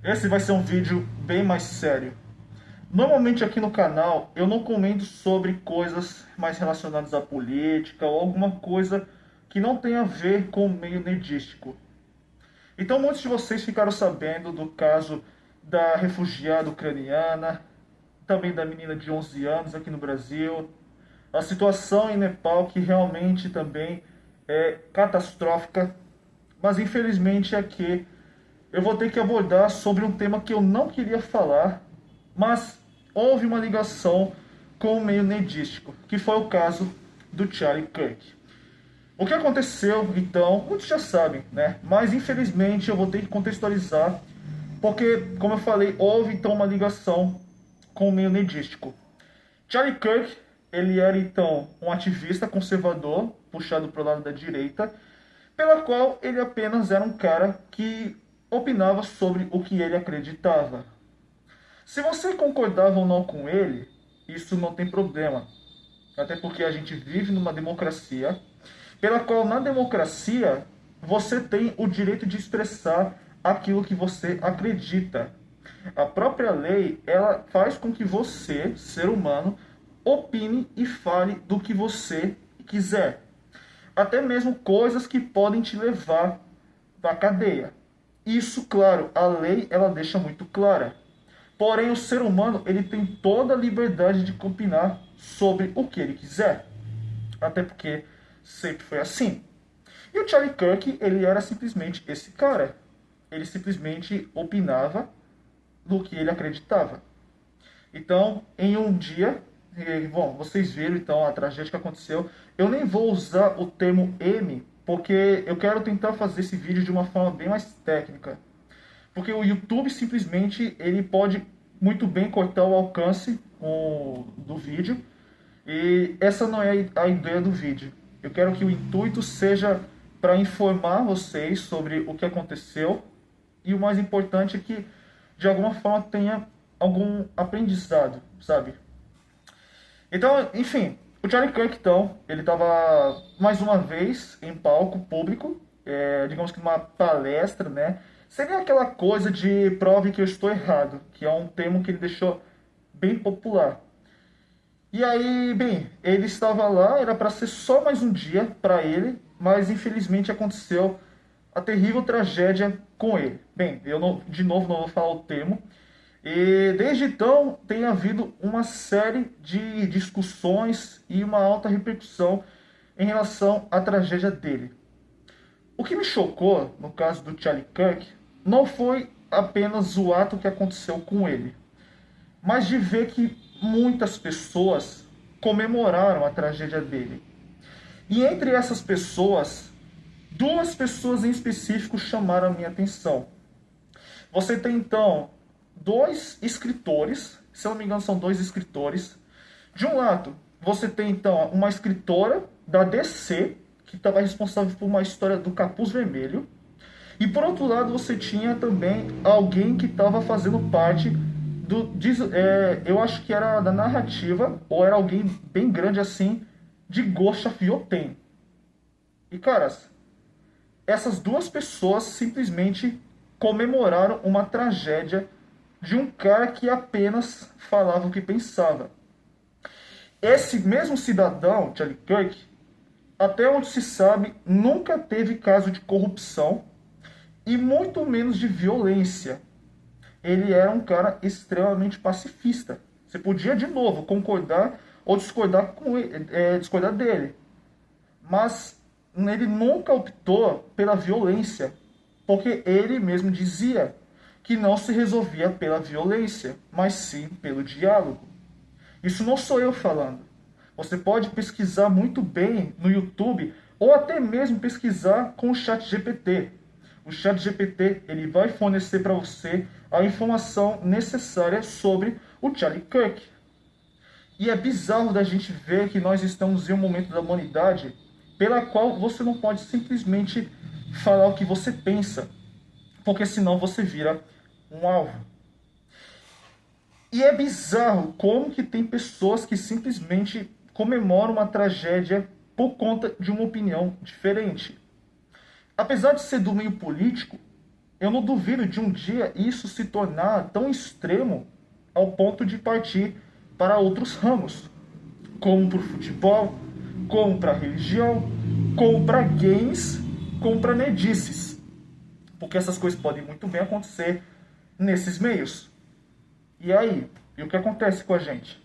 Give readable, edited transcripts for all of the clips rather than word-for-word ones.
Esse vai ser um vídeo bem mais sério. Normalmente aqui no canal eu não comento sobre coisas mais relacionadas à política ou alguma coisa que não tenha a ver com o meio nerdístico. Então muitos de vocês ficaram sabendo do caso da refugiada ucraniana, também da menina de 11 anos aqui no Brasil, a situação em Nepal que realmente também é catastrófica, mas infelizmente aqui eu vou ter que abordar sobre um tema que eu não queria falar, mas houve uma ligação com o meio nerdístico, que foi o caso do Charlie Kirk. O que aconteceu, então, muitos já sabem, né? Mas infelizmente eu vou ter que contextualizar, porque, como eu falei, houve então uma ligação com o meio nerdístico. Charlie Kirk, ele era então um ativista conservador, puxado para o lado da direita, pela qual ele apenas era um cara que opinava sobre o que ele acreditava. Se você concordava ou não com ele, isso não tem problema. Até porque a gente vive numa democracia, pela qual na democracia você tem o direito de expressar aquilo que você acredita. A própria lei, ela faz com que você, ser humano, opine e fale do que você quiser. Até mesmo coisas que podem te levar à cadeia. Isso, claro, a lei ela deixa muito clara. Porém, o ser humano ele tem toda a liberdade de opinar sobre o que ele quiser. Até porque sempre foi assim. E o Charlie Kirk, ele era simplesmente esse cara. Ele simplesmente opinava do que ele acreditava. Então, em um dia, bom, vocês viram então a tragédia que aconteceu. Eu nem vou usar o termo M, porque eu quero tentar fazer esse vídeo de uma forma bem mais técnica. Porque o YouTube simplesmente ele pode muito bem cortar o alcance do vídeo. E essa não é a ideia do vídeo. Eu quero que o intuito seja para informar vocês sobre o que aconteceu. E o mais importante é que, de alguma forma, tenha algum aprendizado, sabe? Então, enfim, o Charlie Kirk, então, ele estava mais uma vez em palco público, digamos que numa palestra, né? Seria aquela coisa de prove que eu estou errado, que é um termo que ele deixou bem popular. E aí, bem, ele estava lá, era para ser só mais um dia para ele, mas infelizmente aconteceu a terrível tragédia com ele. Bem, eu não, de novo não vou falar o termo. E desde então tem havido uma série de discussões e uma alta repercussão em relação à tragédia dele. O que me chocou no caso do Charlie Kirk não foi apenas o ato que aconteceu com ele, mas de ver que muitas pessoas comemoraram a tragédia dele. E entre essas pessoas, duas pessoas em específico chamaram a minha atenção. Você tem então dois escritores, se eu não me engano são dois escritores. De um lado, você tem então uma escritora da DC, que estava responsável por uma história do Capuz Vermelho. E por outro lado, você tinha também alguém que estava fazendo parte eu acho que era da narrativa, ou era alguém bem grande assim, de Gosha Fioten. E caras, essas duas pessoas simplesmente comemoraram uma tragédia de um cara que apenas falava o que pensava. Esse mesmo cidadão, Charlie Kirk, até onde se sabe, nunca teve caso de corrupção e muito menos de violência. Ele era um cara extremamente pacifista. Você podia, de novo, concordar ou discordar, discordar dele. Mas ele nunca optou pela violência, porque ele mesmo dizia que não se resolvia pela violência, mas sim pelo diálogo. Isso não sou eu falando. Você pode pesquisar muito bem no YouTube ou até mesmo pesquisar com o Chat GPT. O Chat GPT ele vai fornecer para você a informação necessária sobre o Charlie Kirk. E é bizarro da gente ver que nós estamos em um momento da humanidade pela qual você não pode simplesmente falar o que você pensa, porque senão você vira um alvo. E é bizarro como que tem pessoas que simplesmente comemoram uma tragédia por conta de uma opinião diferente. Apesar de ser do meio político, eu não duvido de um dia isso se tornar tão extremo ao ponto de partir para outros ramos, como para o futebol, como para a religião, como para games, como para nerdices. Porque essas coisas podem muito bem acontecer nesses meios. E aí? E o que acontece com a gente?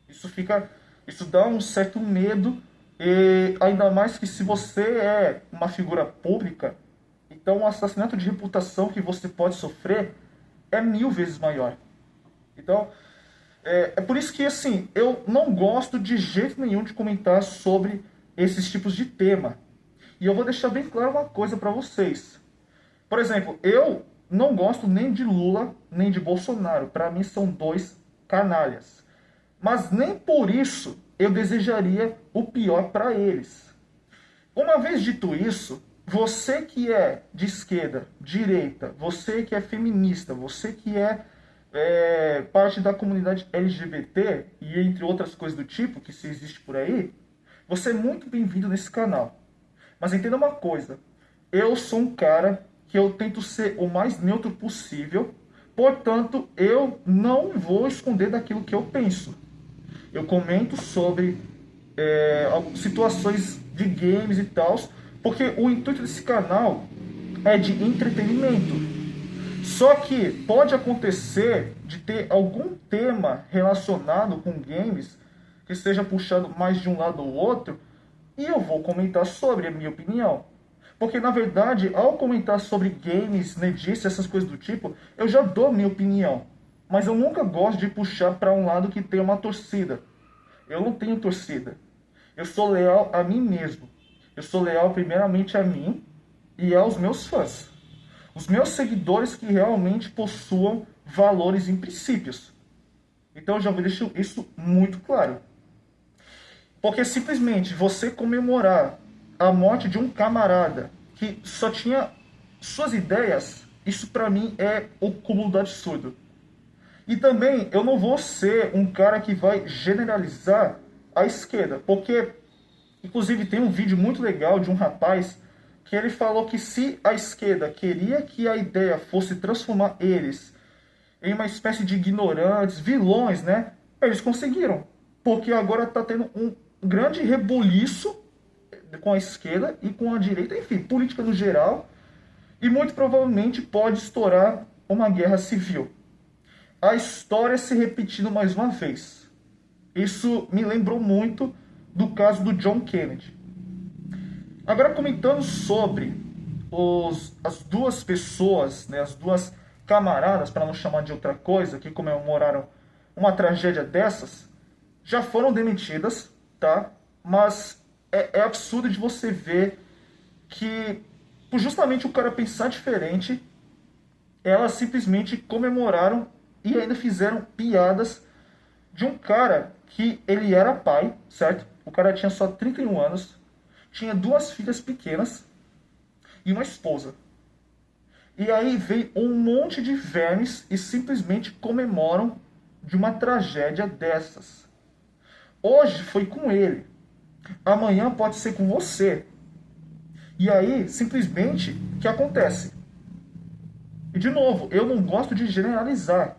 Isso dá um certo medo, e ainda mais que se você é uma figura pública, então o assassinato de reputação que você pode sofrer é 1000 vezes maior. Então, é por isso que, assim, eu não gosto de jeito nenhum de comentar sobre esses tipos de tema. E eu vou deixar bem claro uma coisa para vocês. Por exemplo, eu não gosto nem de Lula, nem de Bolsonaro. Para mim são dois canalhas. Mas nem por isso eu desejaria o pior para eles. Uma vez dito isso, você que é de esquerda, direita, você que é feminista, você que é parte da comunidade LGBT e entre outras coisas do tipo que se existe por aí, você é muito bem-vindo nesse canal. Mas entenda uma coisa, eu sou um cara que eu tento ser o mais neutro possível, portanto, eu não vou esconder daquilo que eu penso. Eu comento sobre situações de games e tal, porque o intuito desse canal é de entretenimento. Só que pode acontecer de ter algum tema relacionado com games que seja puxado mais de um lado ou outro, e eu vou comentar sobre a minha opinião. Porque, na verdade, ao comentar sobre games, nerdice, essas coisas do tipo, eu já dou minha opinião. Mas eu nunca gosto de puxar para um lado que tem uma torcida. Eu não tenho torcida. Eu sou leal a mim mesmo. Eu sou leal primeiramente a mim e aos meus fãs. Os meus seguidores que realmente possuam valores e princípios. Então eu já vou deixar isso muito claro. Porque simplesmente você comemorar a morte de um camarada que só tinha suas ideias, isso pra mim é o cúmulo do absurdo. E também eu não vou ser um cara que vai generalizar a esquerda, porque inclusive tem um vídeo muito legal de um rapaz que ele falou que se a esquerda queria que a ideia fosse transformar eles em uma espécie de ignorantes, vilões, né? Eles conseguiram. Porque agora está tendo um grande rebuliço com a esquerda e com a direita, enfim, política no geral, e muito provavelmente pode estourar uma guerra civil. A história se repetindo mais uma vez. Isso me lembrou muito do caso do John Kennedy. Agora comentando sobre as duas pessoas, né, as duas camaradas, para não chamar de outra coisa, que comemoraram uma tragédia dessas, já foram demitidas, tá? Mas é absurdo de você ver que, por justamente o cara pensar diferente, elas simplesmente comemoraram e ainda fizeram piadas de um cara que ele era pai, certo? O cara tinha só 31 anos, tinha 2 filhas pequenas e uma esposa. E aí vem um monte de vermes e simplesmente comemoram de uma tragédia dessas. Hoje foi com ele, amanhã pode ser com você. E aí, simplesmente, o que acontece? E de novo, eu não gosto de generalizar.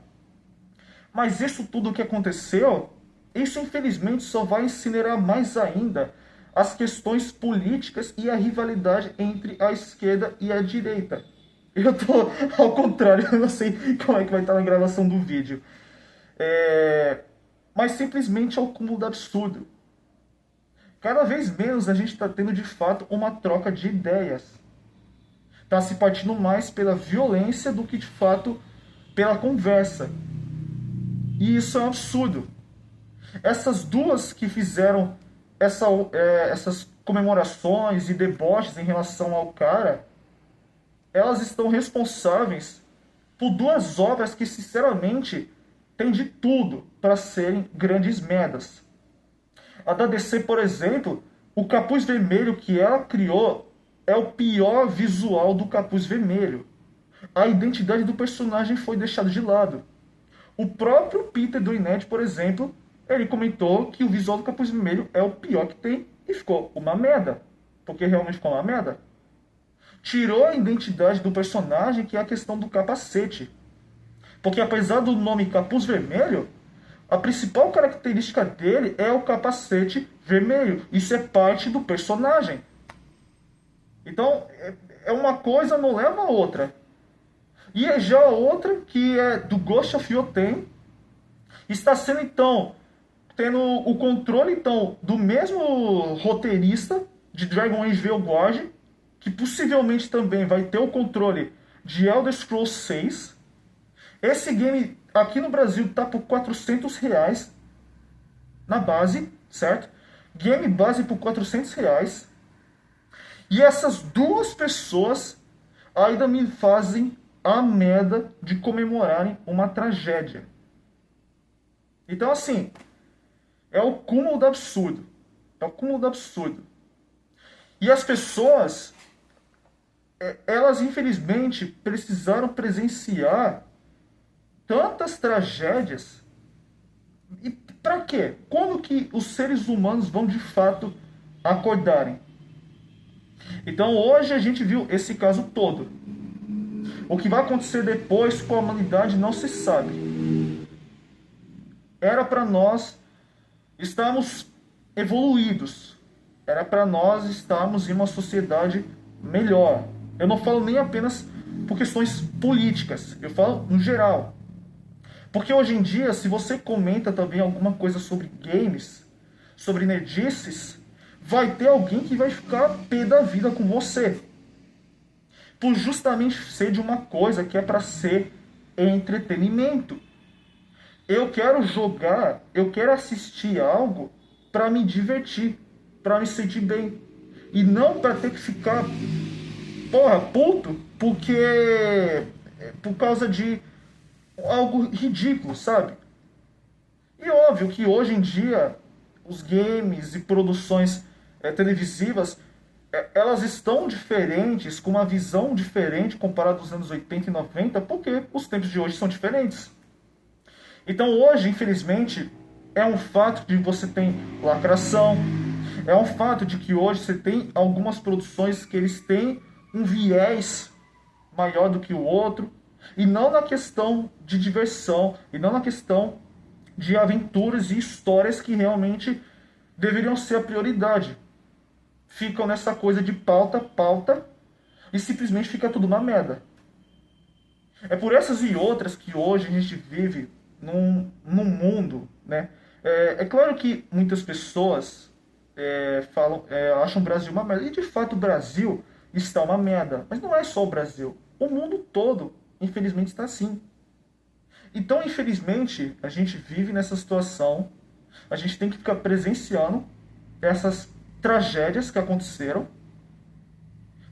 Mas isso tudo que aconteceu, isso infelizmente só vai incinerar mais ainda as questões políticas e a rivalidade entre a esquerda e a direita. Eu tô ao contrário, eu não sei como é que vai estar na gravação do vídeo. Mas simplesmente é o cúmulo do absurdo. Cada vez menos a gente está tendo de fato uma troca de ideias. Está se partindo mais pela violência do que de fato pela conversa. E isso é um absurdo. Essas duas que fizeram essas comemorações e deboches em relação ao cara, elas estão responsáveis por 2 obras que, sinceramente, têm de tudo para serem grandes merdas. A da DC, por exemplo, o Capuz Vermelho que ela criou é o pior visual do Capuz Vermelho. A identidade do personagem foi deixada de lado. O próprio Peter Dinklage, por exemplo, ele comentou que o visual do Capuz Vermelho é o pior que tem e ficou uma merda. Porque realmente ficou uma merda. tirou a identidade do personagem, que é a questão do capacete. Porque apesar do nome Capuz Vermelho, a principal característica dele é o capacete vermelho. Isso é parte do personagem. Então, é uma coisa não leva a outra. E é já a outra, que é do Ghost of Yoten, está sendo, então, tendo o controle, então, do mesmo roteirista de Dragon Age Veilguard, que possivelmente também vai ter o controle de Elder Scrolls 6. Esse game aqui no Brasil tá por R$ 400 na base, certo? Game base por R$ 400. E essas duas pessoas ainda me fazem a merda de comemorarem uma tragédia. Então, assim, é o cúmulo do absurdo. É o cúmulo do absurdo. E as pessoas, elas infelizmente precisaram presenciar tantas tragédias. E para quê? Quando que os seres humanos vão de fato acordarem? Então hoje a gente viu esse caso todo. O que vai acontecer depois com a humanidade não se sabe. Era para nós estarmos evoluídos. Era para nós estarmos em uma sociedade melhor. Eu não falo nem apenas por questões políticas, eu falo no geral. Porque hoje em dia, se você comenta também alguma coisa sobre games, sobre nerdices, vai ter alguém que vai ficar pé da vida com você. Por justamente ser de uma coisa que é para ser entretenimento. Eu quero jogar, eu quero assistir algo para me divertir, para me sentir bem. E não para ter que ficar, puto, porque por causa de algo ridículo, sabe? E óbvio que hoje em dia os games e produções televisivas, elas estão diferentes, com uma visão diferente comparado aos anos 80 e 90, porque os tempos de hoje são diferentes. Então hoje, infelizmente, é um fato de que você tem lacração, é um fato de que hoje você tem algumas produções que eles têm um viés maior do que o outro, e não na questão de diversão, e não na questão de aventuras e histórias que realmente deveriam ser a prioridade. Ficam nessa coisa de pauta, e simplesmente fica tudo uma merda. É por essas e outras que hoje a gente vive num mundo, né? É claro que muitas pessoas acham o Brasil uma merda, e de fato o Brasil está uma merda. Mas não é só o Brasil. O mundo todo, infelizmente, está assim. Então, infelizmente, a gente vive nessa situação. A gente tem que ficar presenciando essas tragédias que aconteceram,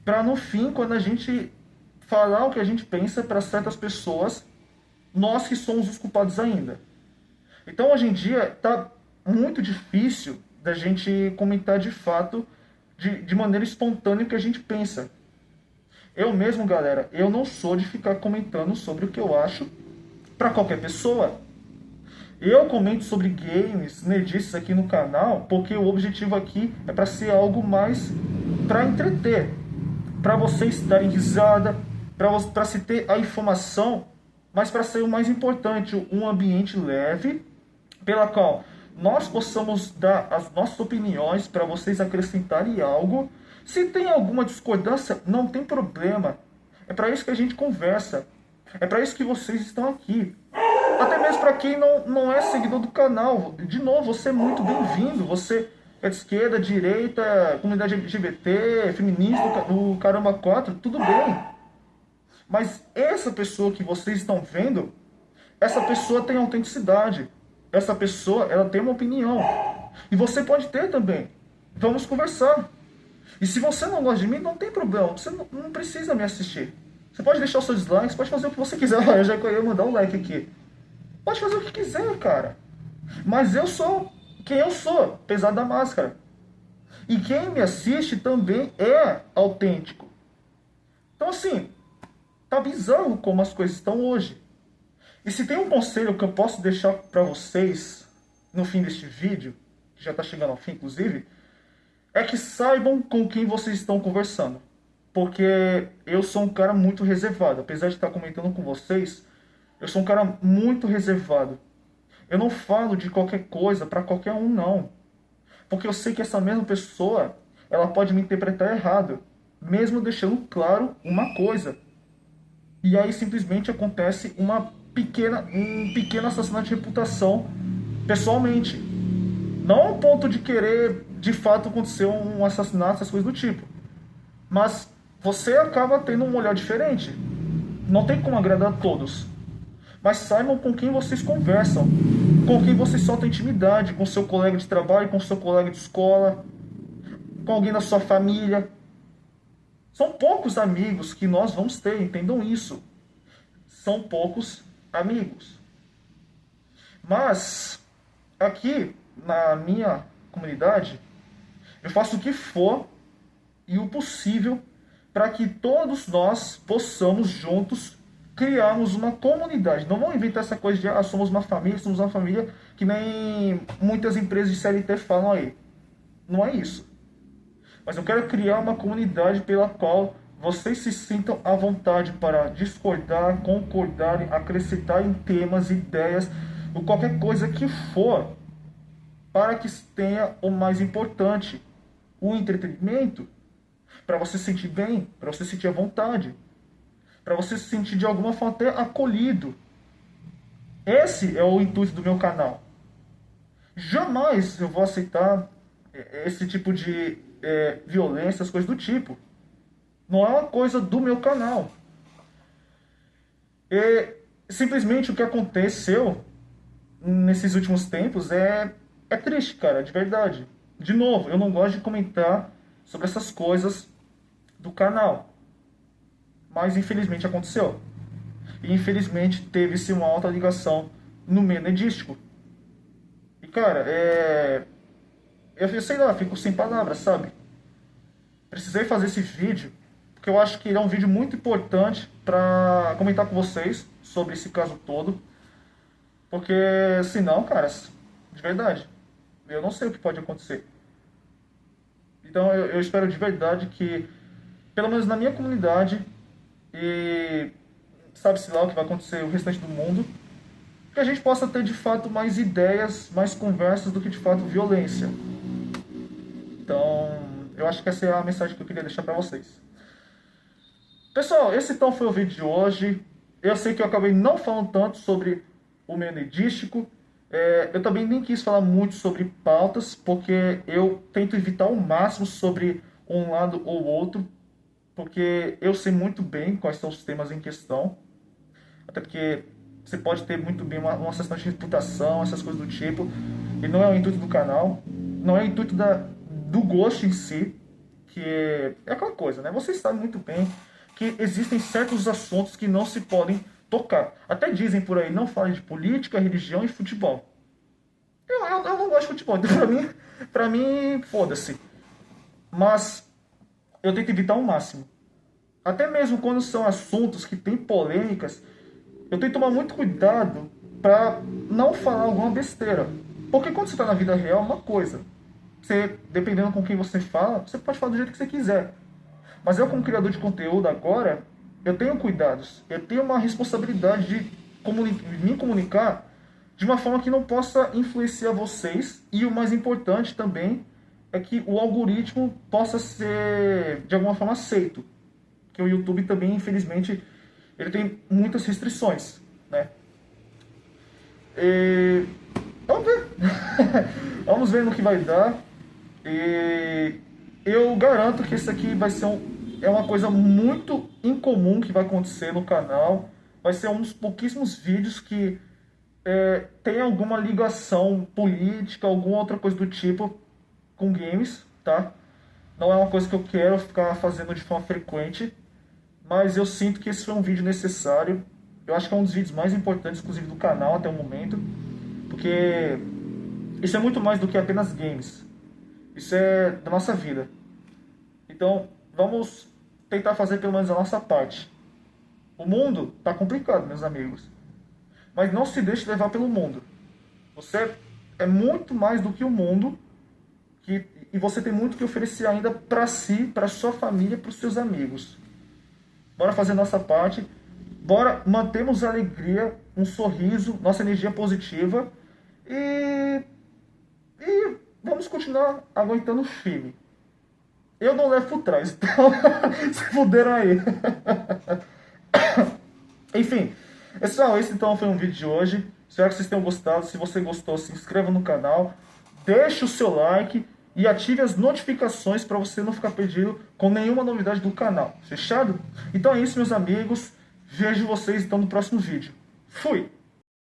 para no fim, quando a gente falar o que a gente pensa para certas pessoas, nós que somos os culpados ainda. Então, hoje em dia, está muito difícil da gente comentar de fato, de maneira espontânea, o que a gente pensa. Eu mesmo, galera, eu não sou de ficar comentando sobre o que eu acho para qualquer pessoa. Eu comento sobre games, nerdices aqui no canal, porque o objetivo aqui é para ser algo mais para entreter, para vocês darem risada, para se ter a informação, mas para ser o mais importante, um ambiente leve, pela qual nós possamos dar as nossas opiniões para vocês acrescentarem algo. Se tem alguma discordância, não tem problema. É para isso que a gente conversa. É para isso que vocês estão aqui. Até mesmo para quem não é seguidor do canal. De novo, você é muito bem-vindo. Você é de esquerda, direita, comunidade LGBT, feminista, o caramba 4, tudo bem. Mas essa pessoa que vocês estão vendo, essa pessoa tem autenticidade. Essa pessoa, ela tem uma opinião. E você pode ter também. Vamos conversar. E se você não gosta de mim, não tem problema. Você não precisa me assistir. Você pode deixar os seus dislikes, pode fazer o que você quiser. Eu já ia mandar um like aqui. Pode fazer o que quiser, cara. Mas eu sou quem eu sou, apesar da máscara. E quem me assiste também é autêntico. Então, assim, tá bizarro como as coisas estão hoje. E se tem um conselho que eu posso deixar para vocês no fim deste vídeo, que já está chegando ao fim, inclusive, é que saibam com quem vocês estão conversando. porque eu sou um cara muito reservado. Apesar de estar comentando com vocês, eu sou um cara muito reservado. Eu não falo de qualquer coisa para qualquer um, não. Porque eu sei que essa mesma pessoa, ela pode me interpretar errado, mesmo deixando claro uma coisa. E aí simplesmente acontece um pequeno assassinato de reputação pessoalmente. Não ao ponto de querer, de fato, acontecer um assassinato, essas coisas do tipo. Mas você acaba tendo um olhar diferente. Não tem como agradar a todos. Mas saibam com quem vocês conversam, com quem vocês soltam intimidade, com seu colega de trabalho, com seu colega de escola, com alguém da sua família. São poucos amigos que nós vamos ter, entendam isso. São poucos amigos. Mas, aqui na minha comunidade, eu faço o que for e o possível para que todos nós possamos juntos criarmos uma comunidade. Não vamos inventar essa coisa de somos uma família que nem muitas empresas de CLT falam aí. Não é isso. Mas eu quero criar uma comunidade pela qual vocês se sintam à vontade para discordar, concordar, acrescentar em temas, ideias, ou qualquer coisa que for, para que tenha o mais importante, o entretenimento, para você se sentir bem, para você se sentir à vontade, para você se sentir de alguma forma até acolhido. Esse é o intuito do meu canal. Jamais eu vou aceitar esse tipo de violência, as coisas do tipo. Não é uma coisa do meu canal. E simplesmente o que aconteceu nesses últimos tempos é triste, cara, de verdade. De novo, eu não gosto de comentar sobre essas coisas do canal. Mas infelizmente aconteceu. E infelizmente teve-se uma alta ligação no meio nerdístico. E cara, eu sei lá, fico sem palavras, sabe? Precisei fazer esse vídeo porque eu acho que ele é um vídeo muito importante pra comentar com vocês sobre esse caso todo. Porque senão, caras, de verdade, eu não sei o que pode acontecer. Então eu espero de verdade que, pelo menos na minha comunidade, e sabe-se lá o que vai acontecer o restante do mundo, que a gente possa ter de fato mais ideias, mais conversas do que de fato violência. Então, eu acho que essa é a mensagem que eu queria deixar pra vocês. Pessoal, esse então foi o vídeo de hoje. Eu sei que eu acabei não falando tanto sobre o meio nerdístico. Eu também nem quis falar muito sobre pautas, porque eu tento evitar ao máximo sobre um lado ou outro, porque eu sei muito bem quais são os temas em questão. Até porque você pode ter muito bem uma sessão de reputação, essas coisas do tipo. E não é o intuito do canal, não é o intuito do gosto em si, que é aquela coisa, né? Vocês sabem muito bem que existem certos assuntos que não se podem tocar. Até dizem por aí, não fale de política, religião e futebol. Eu não gosto de futebol, então pra mim foda-se. Mas eu tento evitar ao máximo. Até mesmo quando são assuntos que têm polêmicas, eu tenho que tomar muito cuidado pra não falar alguma besteira. Porque quando você está na vida real, é uma coisa. Você, dependendo com quem você fala, você pode falar do jeito que você quiser. Mas eu, como criador de conteúdo agora, eu tenho cuidados. Eu tenho uma responsabilidade de me comunicar de uma forma que não possa influenciar vocês. E o mais importante também é que o algoritmo possa ser, de alguma forma, aceito. Porque o YouTube também, infelizmente, ele tem muitas restrições, né? E vamos ver. Vamos ver no que vai dar. E eu garanto que esse aqui vai ser uma coisa muito incomum que vai acontecer no canal. Vai ser um dos pouquíssimos vídeos que tem alguma ligação política, alguma outra coisa do tipo com games, tá? Não é uma coisa que eu quero ficar fazendo de forma frequente, mas eu sinto que esse foi um vídeo necessário. Eu acho que é um dos vídeos mais importantes, inclusive, do canal até o momento, porque isso é muito mais do que apenas games. Isso é da nossa vida. Então, vamos tentar fazer pelo menos a nossa parte. O mundo tá complicado, meus amigos. Mas não se deixe levar pelo mundo. Você é muito mais do que o mundo. e você tem muito que oferecer ainda para si, para sua família, para os seus amigos. Bora fazer nossa parte. Bora mantermos a alegria, um sorriso, nossa energia positiva e vamos continuar aguentando firme. Eu não levo por trás, então se fuderam aí. Enfim, pessoal, esse então foi um vídeo de hoje. Espero que vocês tenham gostado. Se você gostou, se inscreva no canal, deixe o seu like e ative as notificações para você não ficar perdido com nenhuma novidade do canal. Fechado? Então é isso, meus amigos. Vejo vocês então no próximo vídeo. Fui!